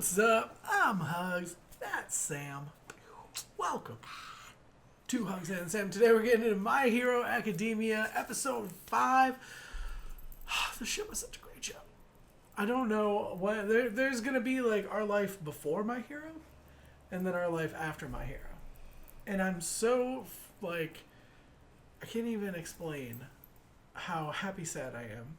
What's up? I'm Hugz. That's Sam. Welcome to Hugz and Sam. Today we're getting into My Hero Academia, episode 5. The show was such a great show. I don't know what there's gonna be like our life before My Hero, and then our life after My Hero. And I'm so like, I can't even explain how happy sad I am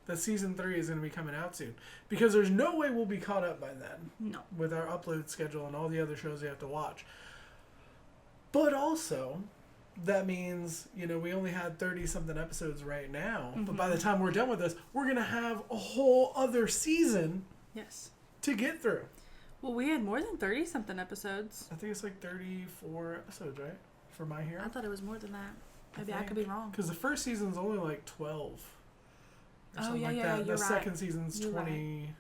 that season 3 is going to be coming out soon, because there's no way we'll be caught up by then. No. With our upload schedule and all the other shows we have to watch. But also, that means, you know, we only had 30-something episodes right now. Mm-hmm. But by the time we're done with this, we're going to have a whole other season to get through. Well, we had more than 30-something episodes. I think it's like 34 episodes, right? For My Hero? I thought it was more than that. Maybe I could be wrong. Because the first season's only like 12. Oh, yeah, like yeah, that. You're the right. second season's You're 22.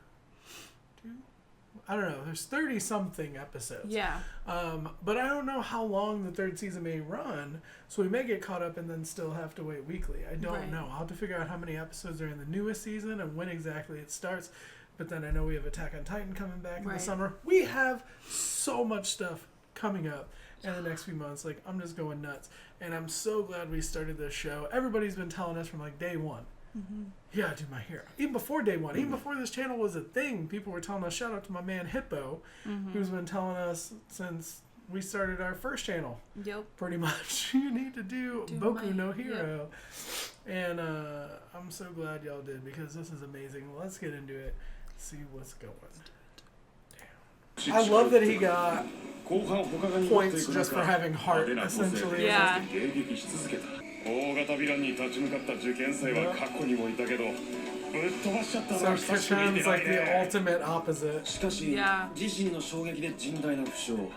I don't know. There's 30-something episodes. Yeah. But I don't know how long the third season may run, so we may get caught up and then still have to wait weekly. I don't know. I'll have to figure out how many episodes are in the newest season and when exactly it starts. But then I know we have Attack on Titan coming back in the summer. We have so much stuff coming up in the next few months. Like, I'm just going nuts. And I'm so glad we started this show. Everybody's been telling us from like day one. Mm-hmm. Yeah, do My Hero. Even before day one, even before this channel was a thing, people were telling us, shout out to my man Hippo, who's been telling us since we started our first channel. Yep. Pretty much. You need to do Boku no Hero. Yep. And I'm so glad y'all did, because this is amazing. Let's get into it. See what's going. Damn. I love that he got points just for having heart, essentially. Yeah. 大型ヴィランに立ち向かった受験生は過去にもいたけどぶっ飛ばしちゃったのは久しぶりに見ないね。 like the ultimate opposite. しかし、自身の衝撃で甚大な負傷。 Who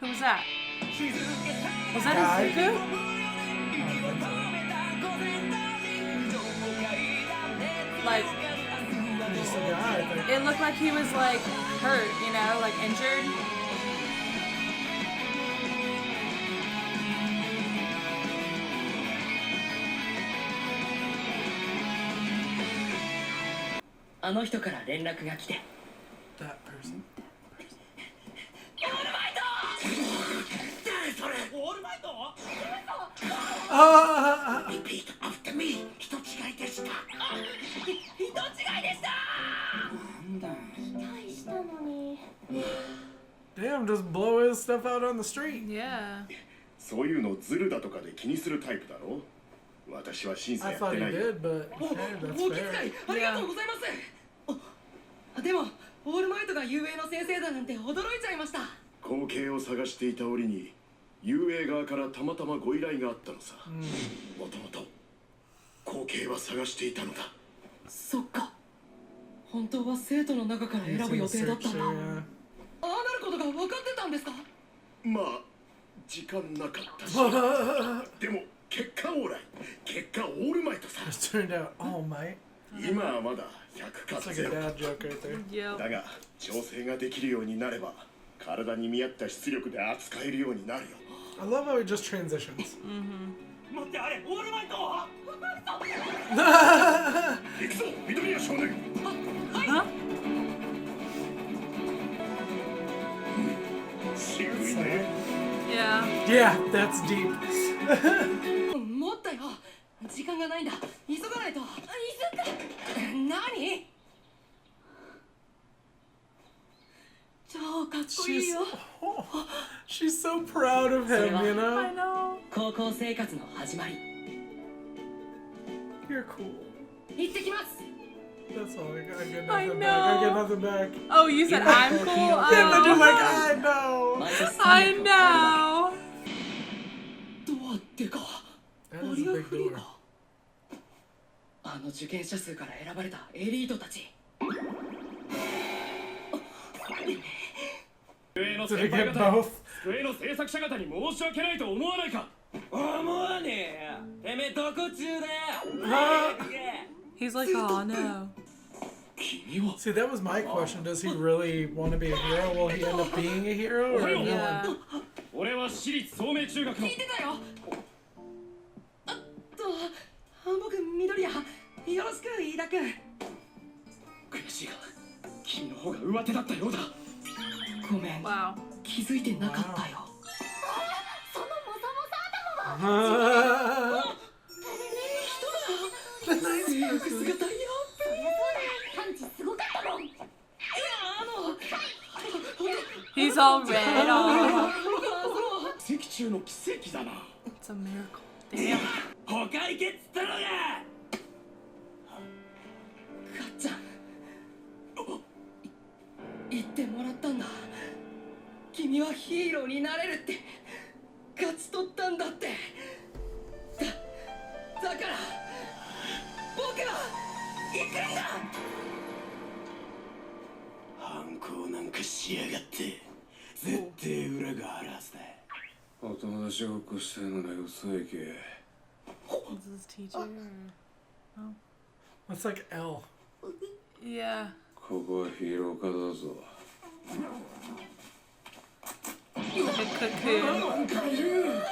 was that? Was that Izuku? Like, it looked like he was like hurt, you know, like injured. That person. Repeat after me. 人違いでした。人違いでした。なんだ。期待したのに。 Damn, just blow his stuff out on the street. Yeah. そういうのズルだとかで気にするタイプだろ。私は審査やってない。 I thought he did, but hey, that's fair. ありがとうございます。でもオールマイトが遊泳の先生だなんて驚いちゃいました。後継を探していた折に遊泳側からたまたまご依頼があったのさ。もともと後継は探していたのだ。そっか。本当は生徒の中から選ぶ予定だったんだ。ああなることが分かってたんですか。まあ時間なかったし。でも結果オーライ。結果オールマイトさ。 It turned out all might. 今はまだ100か0。だが調整ができるようになれば体に見合った出力で扱えるようになるよ。 I love how it just transitions. 待ってあれオールマイト。行くぞ緑谷少年。Huh? 渋いね。 Yeah. Yeah, that's deep. もっとよ。時間がないんだ。急がないと。何？超かっこいいよ。She's so proud of him, you know? I know. 高校生活の始まり。 You're cool. 行ってきます。 That's all. I get I nothing know. back. I get nothing back. Oh, you said I'm cool? Yeah, but you're like, Oh. I know. I know. ドアってか。 That is a big door. あの受験者数から選ばれたエリートたち。 Did it get both? 机の制作者方に申し訳ないと思わないか。思わねえよ。てめえどこ中だよ。 He's like, oh no. See, that was my question. Does he really want to be a hero? Will he end up being a hero or a villain? Yeah. 俺は私立聡明中学の。聞いてたよ。僕緑谷。よろしく飯田君。悔しいが方が上手だったようだ。ごめん、Wow. 気づいてなかったよ。そのモサモサ頭は制服姿やっべ。パンチすごかったもん。He's all red. Oh. 奇跡中の奇跡だな。 It's a miracle. Damn. 他行けっつったのが。かっちゃん、言ってもらったんだ。君はヒーローになれるって勝ち取ったんだって。だから僕は行くんだ。反抗なんかしやがって絶対裏があるはずだ。お友達ごっこしたいならよそへ行け。 Is this teacher? Oh. That's like L. Yeah. ここはヒーロー科だぞ。 Like a cocoon.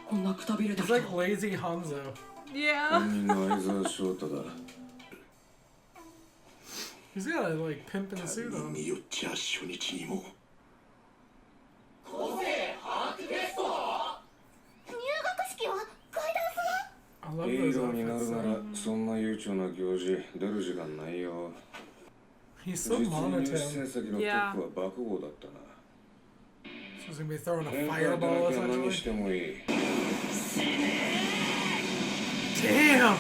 こんなくたびれた He's 人。 like lazy Hanzo. Yeah. 本人の相沢翔太だ。 He's got a like pimp in the suit 他人 on. によっちゃ初日にも。入学式は階段 I love ヒ those ーローにな outfits. るならそんな悠長な行事出る時間ないよ。 He's 実 so に monotone. 成績のトップは爆豪だったな。 So he's gonna be throwing a 変化 fireball だけは何 essentially. してもいい。 Damn!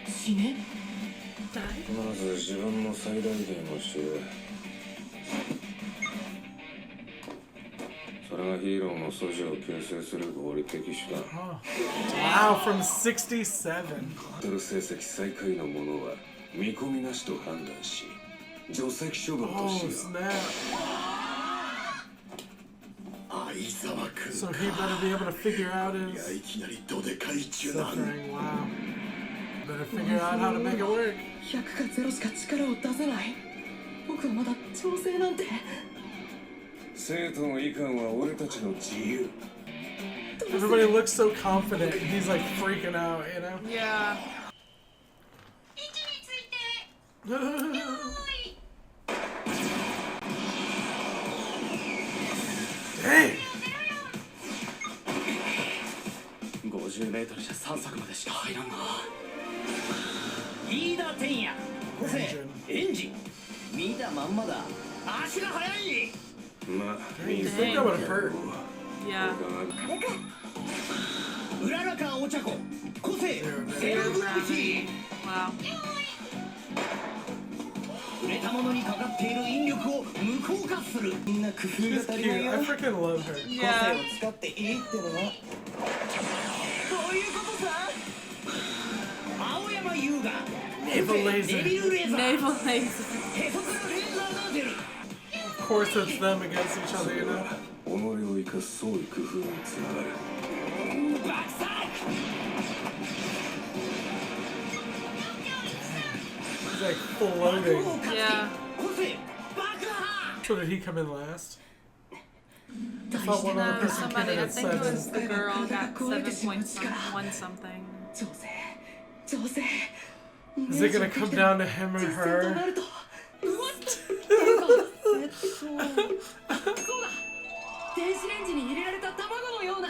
死ね。まず自分の最大限を知る。それがヒーローの素地を形成する合理的手段。 Oh. Wow, from 67. バトル成績最下位の者は見込みなしと判断し除籍処分と Oh, しよう。 snap. 相沢君 So he better be able to figure out いや his いきなりどでかい受難。 suffering. Wow. Better figure out how to make it work. 100か0しか力を出せない。僕はまだ調整なんて。生徒の遺憾は俺たちの自由。 Everybody looks so confident. And he's like freaking out, you know? Yeah. 位置について用意。 Dang! 50メートルじゃ3作までしか入らんな。飯田天也、個性、エンジン、見たまんまだ。足が速い。まあ、 You think that would hurt? Yeah. うららかお茶子、個性、セルフ口。 Wow. 触れたものにかかっている引力を無効化する。みんな工夫 She's が足りない cute. よ。 I freaking love her. 個性 Yeah. を使っていいってのは。そういうことさ。青山優雅。 Naval ネ laser. ビルレーザー。 Naval laser. へそからレーザーが出る。 Of course, it's them against each other, you know? 己を生かす創意工夫につながる。爆殺。 He's like floating. Yeah. 個性爆破。 So did he come in last? I 大 thought 事 one な other No, person came somebody. in I at think it was 7. the girl got 7 point one something. 調整調整。 Is it gonna come down to him or 実戦と her? なると。うわっ。そうだ。電子レンジに入れられた卵のような。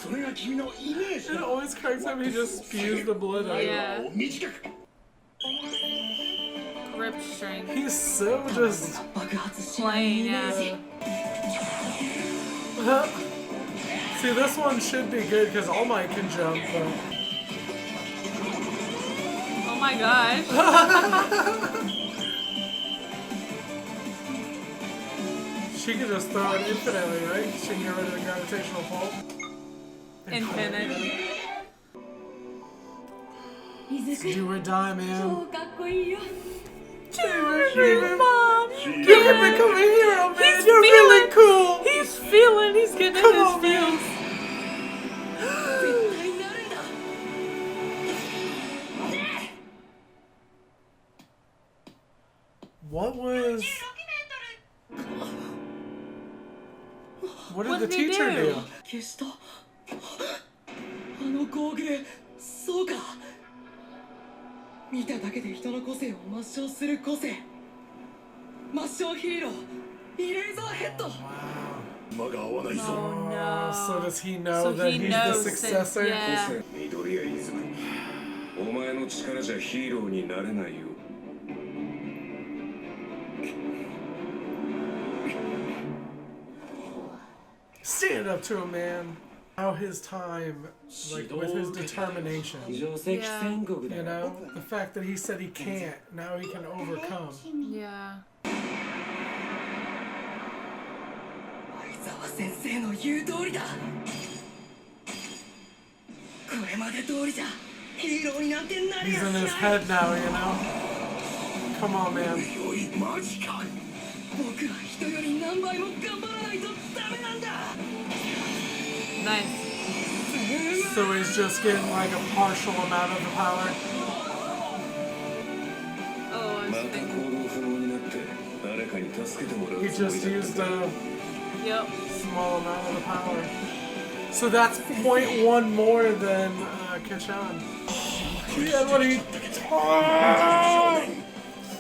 それが君のイメージ It だ。 always cracks up. He just spews the blood out. Yeah. 短く。 Grip string. He's so just. 爆発しないイ Plain, メージ。 See, this one should be good because All Might can jump, but. Oh my gosh. She can just throw it infinitely, right? She can get rid of the gravitational pull. Infinite. Do or die, man. 超かっこいいよ。 Mom. You can become a hero, man. You're really cool. He's feeling. He's getting Come in his on, man. feels. 絶対なるんだ。 What was. What did What the did he teacher do? do? 消した。あのゴーグルそうか。見ただけで人の個性を抹消する個性。抹消ヒーロー、イレーザーヘッド。間が合わないぞ。Oh no. So does he know So that he he's knows the that- successor? yeah. 緑谷イズム、お前の力じゃヒーローになれないよ。Stand up to him, man. How his time, like with his determination. You know, the fact that he said he can't, now he can overcome. Yeah. 相沢先生の言う通りだ。これまで通りじゃヒーローになんてなり He's や in し his ない。 head now, you know? Come on, man. おいマジか。僕は人より何倍も頑張らないとダメなんだ。 Nice. So he's just getting like a partial amount of the power. Oh, I ま was た thinking. 行動不能になって誰かに助けてもらう He つもり just だっ used た a Yep. small amount of the power. So that's 0.1 more than Kachan. Yeah, what he...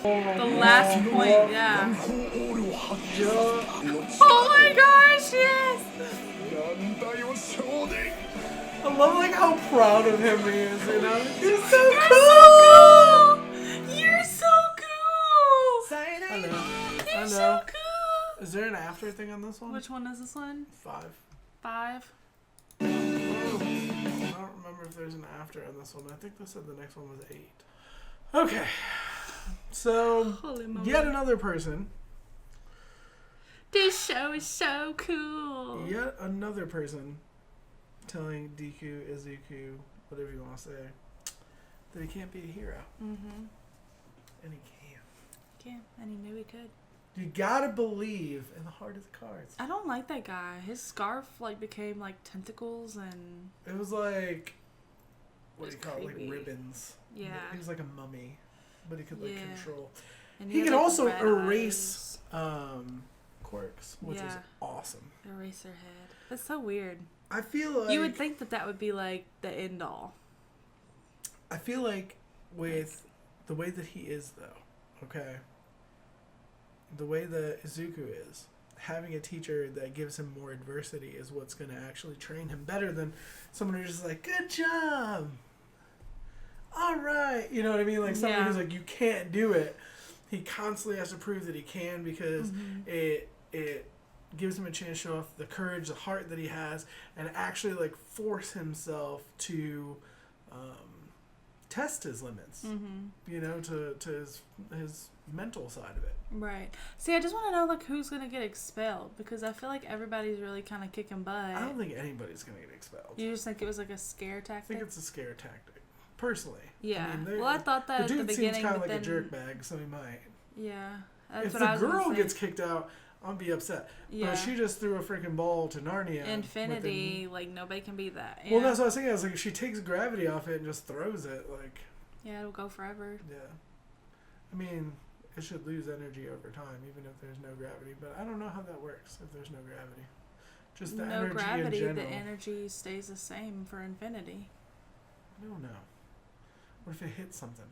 The last point, yeah. Yeah. Oh my gosh, yes! なんだよ少年。 I love like how proud of him he is, you know? You're so You're cool! so cool! You're so cool! I know. I You're know. so cool! Is there an after thing on this one? Which one is this one? 5. 5? I don't remember if there's an after on this one. I think they said the next one was 8. Okay. So, Holy moly. yet another person. This show is so cool. Yet another person telling Deku, Izuku, whatever you want to say, that he can't be a hero. Mm-hmm. And he can. Yeah, and he knew he could. You gotta believe in the heart of the cards. I don't like that guy. His scarf like became like tentacles and It was like, what do you It's call it? Like creepy. ribbons. yeah. He was like a mummy, but he could like Yeah. control. And He had, can like, also red erase quirks, which is Yeah. awesome. eyes, erase their head. That's so weird. I feel like You would think that that would be like the end all. I feel like with the way that he is, though, okay, the way that Izuku is, having a teacher that gives him more adversity is what's going to actually train him better than someone who's just like, good job, all right, you know what I mean? Like someone Yeah. who's like, you can't do it. He constantly has to prove that he can because it gives him a chance to show off the courage, the heart that he has, and actually like force himself to test his limits. You know, to his mental side of it. Right. See, I just want to know like who's gonna get expelled because I feel like everybody's really kind of kicking butt. I don't think anybody's gonna get expelled. You just think it was like a scare I tactic? think it's a scare tactic, personally. Yeah. I mean, Well, I thought that the at the dude beginning, seems kind of but like a then- jerkbag, so he might. Yeah. That's If what the I was gonna girl say. gets kicked out, I'll be upset. Yeah. But she just threw a freaking ball to Narnia. Infinity, like nobody can beat that. Well, Yeah. that's what I was thinking. I was like, she takes gravity off it and just throws it. Like, Yeah, it'll go forever. yeah. I mean, it should lose energy over time, even if there's no gravity. But I don't know how that works if there's no gravity. Just the No energy gravity, in the general. energy stays the same for infinity. I don't know. What if it hits something?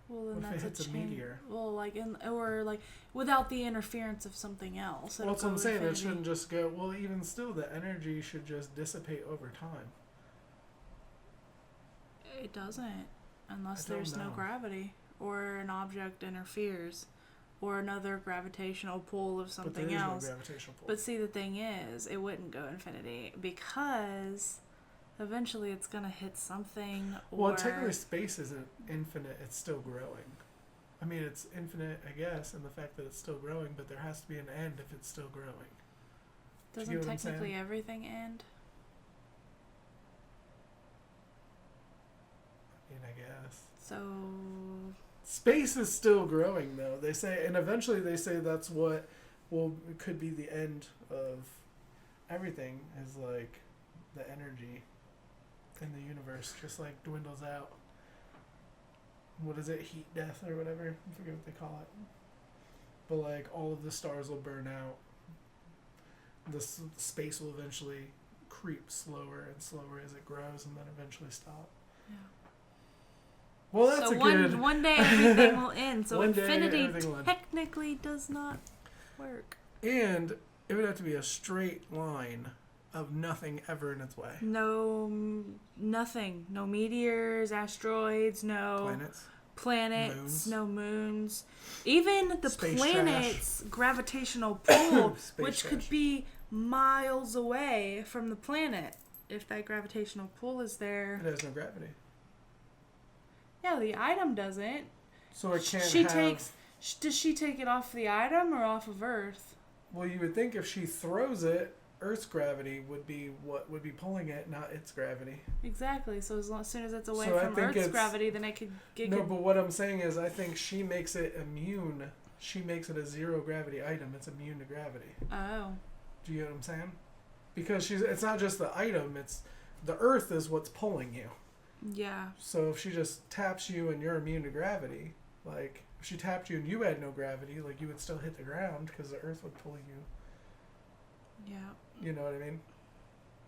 Well, then What if it that's hits a change. meteor? Well, like or like without the interference of something else. Well, it'll that's what I'm go saying. It infinity. shouldn't just go. Well, even still, the energy should just dissipate over time. It doesn't, unless I don't there's no know. gravity or an object interferes, or another gravitational pull of But something there is else. no gravitational pull. But see, the thing is, it wouldn't go infinity because eventually it's gonna hit something. Well, or technically, space isn't infinite. It's still growing. I mean, it's infinite, I guess, in the fact that it's still growing, but there has to be an end if it's still growing. Do you doesn't get what I'm technically saying? everything end? I mean, I guess. So Space is still growing, though. They say, and eventually they say that's what could be the end of everything, is like the energy in the universe just like dwindles out. What is it? Heat death or whatever? I forget what they call it. But like all of the stars will burn out. Space will eventually creep slower and slower as it grows and then eventually stop. Well, that's good... One day everything will end. So One day infinity everything will end. technically does not work. And it would have to be a straight line of nothing ever in its way. No, nothing. No meteors, asteroids, no planets, moons. No moons. Even the Space planet's gravitational pull, which trash. could be miles away from the planet. If that gravitational pull is there. It has no gravity. Yeah, the item doesn't. So it can't Does she take it off the item or off of Earth? Well, you would think if she throws it, Earth's gravity would be what would be pulling it, not its gravity. Exactly. So as soon as it's away So from Earth's gravity, then it could... But what I'm saying is I think she makes it immune. She makes it a zero gravity item. It's immune to gravity. Oh. Do you know what I'm saying? Because it's not just the item, it's the Earth is what's pulling you. Yeah. So if she just taps you and you're immune to gravity, like if she tapped you and you had no gravity, like you would still hit the ground because the Earth would pull you. Yeah. You know what I mean?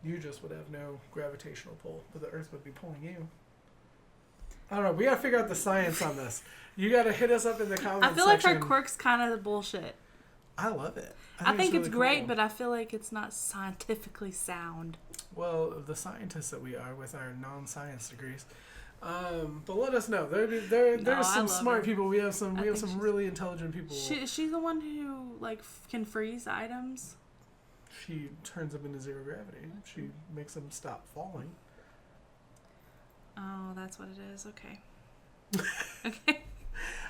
You just would have no gravitational pull, but the Earth would be pulling you. I don't know. We gotta figure out the science on this. You gotta hit us up in the comments I feel section. like her quirk's kind of bullshit. I love it. I think it's really great, cool. but I feel like it's not scientifically sound. Well, the scientists that we are with our non-science degrees. But let us know. There's some smart people. We have some really intelligent people. She's the one who like can freeze items. She turns them into zero gravity. She makes them stop falling. Oh, that's what it is. Okay. Okay.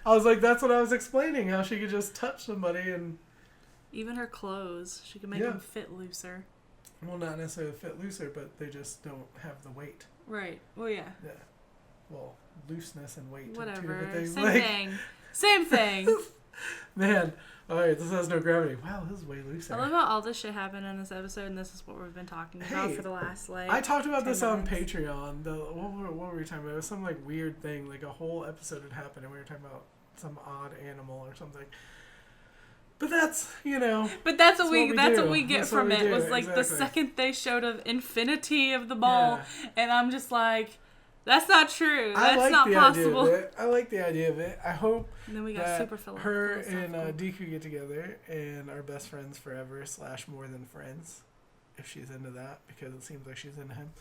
I was like, that's what I was explaining. How she could just touch somebody and. Even her clothes, she can make them fit looser. Well, not necessarily fit looser, but they just don't have the weight. Right. Well, yeah. Yeah. Well, looseness and weight. Whatever. Are two Same thing. Same thing. Man. Alright, this has no gravity. Wow, this is way looser. I love how all this shit happened in this episode, and this is what we've been talking about for the last, I talked about this minutes. on Patreon. What were we talking about? It was some, weird thing. A whole episode had happened, and we were talking about some odd animal or something. But that's, But that's what we get that's from it. Was exactly. The second they showed of infinity of the ball, and I'm just like, that's not true. That's not possible. I like the idea of it. I hope and then we got super her and Deku get together and are best friends forever / more than friends, if she's into that, because it seems like she's into him.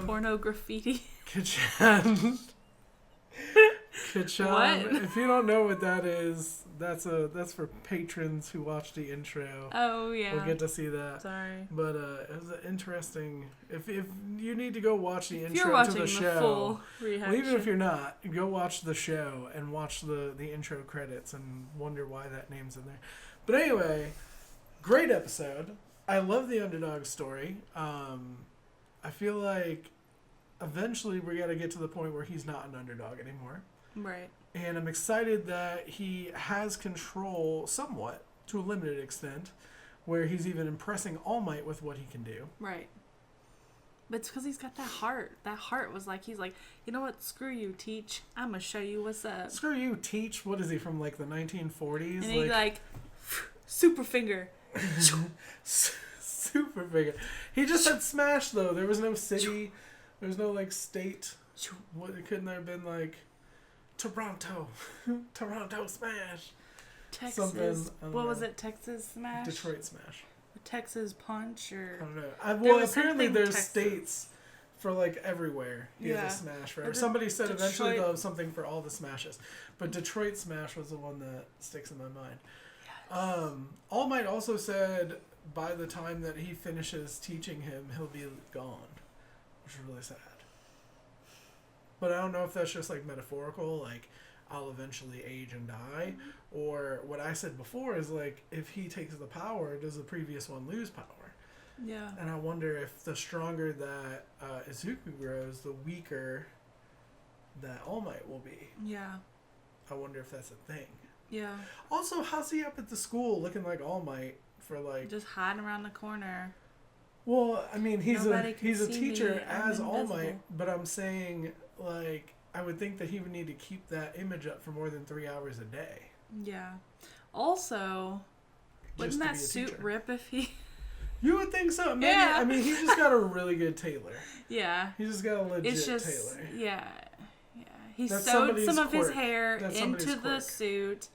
Porno graffiti. Kachan. What? If you don't know what that is, that's for patrons who watch the intro. Oh yeah. We'll get to see that. Sorry. But it was an interesting. If you need to go watch the intro you're watching to the show, full reaction. well, even if you're not, go watch the show and watch the intro credits and wonder why that name's in there. But anyway, great episode. I love the underdog story. I feel like eventually we got to get to the point where he's not an underdog anymore. Right. And I'm excited that he has control somewhat, to a limited extent, where he's even impressing All Might with what he can do. Right. But it's because he's got that heart. That heart was like, he's like, you know what? Screw you, Teach. I'm going to show you what's up. Screw you, Teach. What is he, from the 1940s? And he's like, super finger. Super finger. He just had Smash, though. There was no city. There was no, state. What, couldn't there have been, Toronto. Toronto Smash. Texas. What was it? Texas Smash? Detroit Smash. Texas Punch? Or I don't know. Well, apparently there's states for everywhere. He has a Smash, right? Somebody said eventually they'll have something for all the Smashes. But Detroit Smash was the one that sticks in my mind. Yes. All Might also said by the time that he finishes teaching him, he'll be gone. Which is really sad. But I don't know if that's just metaphorical, I'll eventually age and die, or what I said before is if he takes the power, does the previous one lose power? Yeah. And I wonder if the stronger that Izuku grows, the weaker that All Might will be. Yeah. I wonder if that's a thing. Yeah. Also, how's he up at the school looking like All Might for just hiding around the corner? Well, I mean, he's a teacher me. as I'm All invisible. Might, but I'm saying I would think that he would need to keep that image up for more than 3 hours a day. Yeah. Also, wouldn't that suit teacher. rip if he You would think so. Maybe, Yeah. I mean, he just got a really good tailor. Yeah. He just got a legit It's just, tailor. yeah. He That's sewed some of his quirk. hair That's into somebody's the quirk. suit.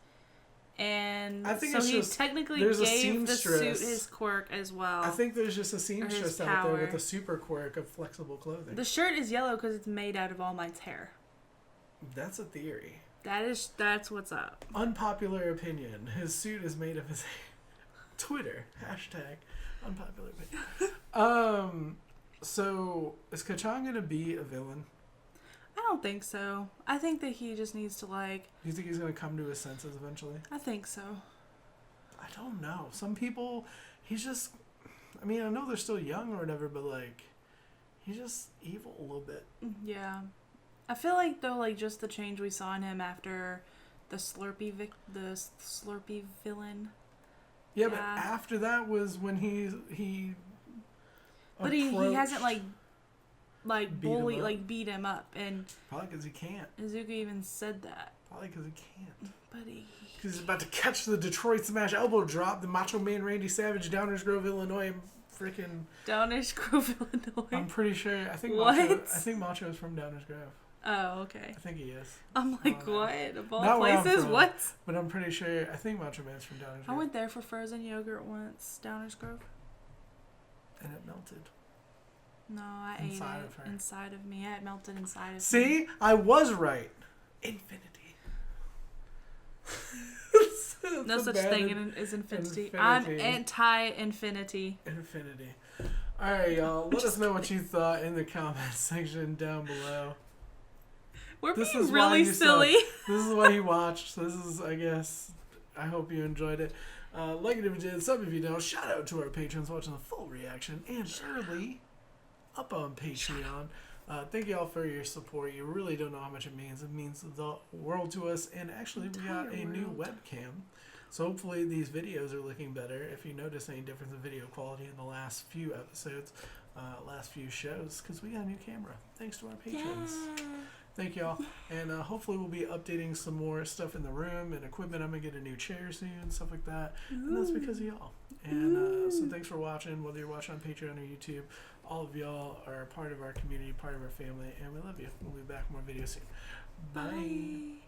And I think so it's he just- technically there's a gave the suit seamstress. his quirk as well. I think there's just a seamstress out there with power. a super quirk of flexible clothing. The shirt is yellow because it's made out of All Might's hair. That's a theory. That's what's up. Unpopular opinion. His suit is made of his hair. Twitter. Hashtag unpopular opinion. So is Kachan gonna be a villain? I don't think so. I think that he just needs to Do you think he's gonna come to his senses eventually? I think so. I don't know. Some people, he's just. I mean, I know they're still young or whatever, but like, he's just evil a little bit. Yeah. I feel like though, like just the change we saw in him after the Slurpee villain. Yeah, but after that was when he. But he hasn't Beat beat him up, and probably because he can't. Izuku even said that. Probably because he can't. But Because he's about to catch the Detroit Smash elbow drop, the Macho Man Randy Savage, Downers Grove, Illinois, freaking. Downers Grove, Illinois. I'm pretty sure. I think What? Macho is from Downers Grove. Oh, okay. I think he is. I'm like, what? Of all Not where I'm places, from, what? But I'm pretty sure. I think Macho Man's from Downers Grove. I went there for frozen yogurt once, Downers Grove. And it melted. No, I Inside ate of her. it inside of me. Yeah, it melted inside of me. See? I was right. Infinity. No such thing as infinity. I'm anti-infinity. Infinity. Alright, y'all. Let us know what you thought in the comments section down below. We're This being is why really you silly. This is what you watched. This is, I guess, I hope you enjoyed it. Like it if you did, sub if you don't. Shout out to our patrons watching the full reaction and early up on Patreon. Thank you all for your support. You really don't know how much it means. It means the world to us. And actually, we got a new webcam. So hopefully these videos are looking better. If you notice any difference in video quality in the last few episodes, last few shows, because we got a new camera. Thanks to our patrons. Yeah. Thank y'all. And hopefully we'll be updating some more stuff in the room and equipment. I'm going to get a new chair soon, stuff like that. And that's because of y'all. And so thanks for watching, whether you're watching on Patreon or YouTube. All of y'all are part of our community, part of our family, and we love you. We'll be back with more videos soon. Bye. Bye.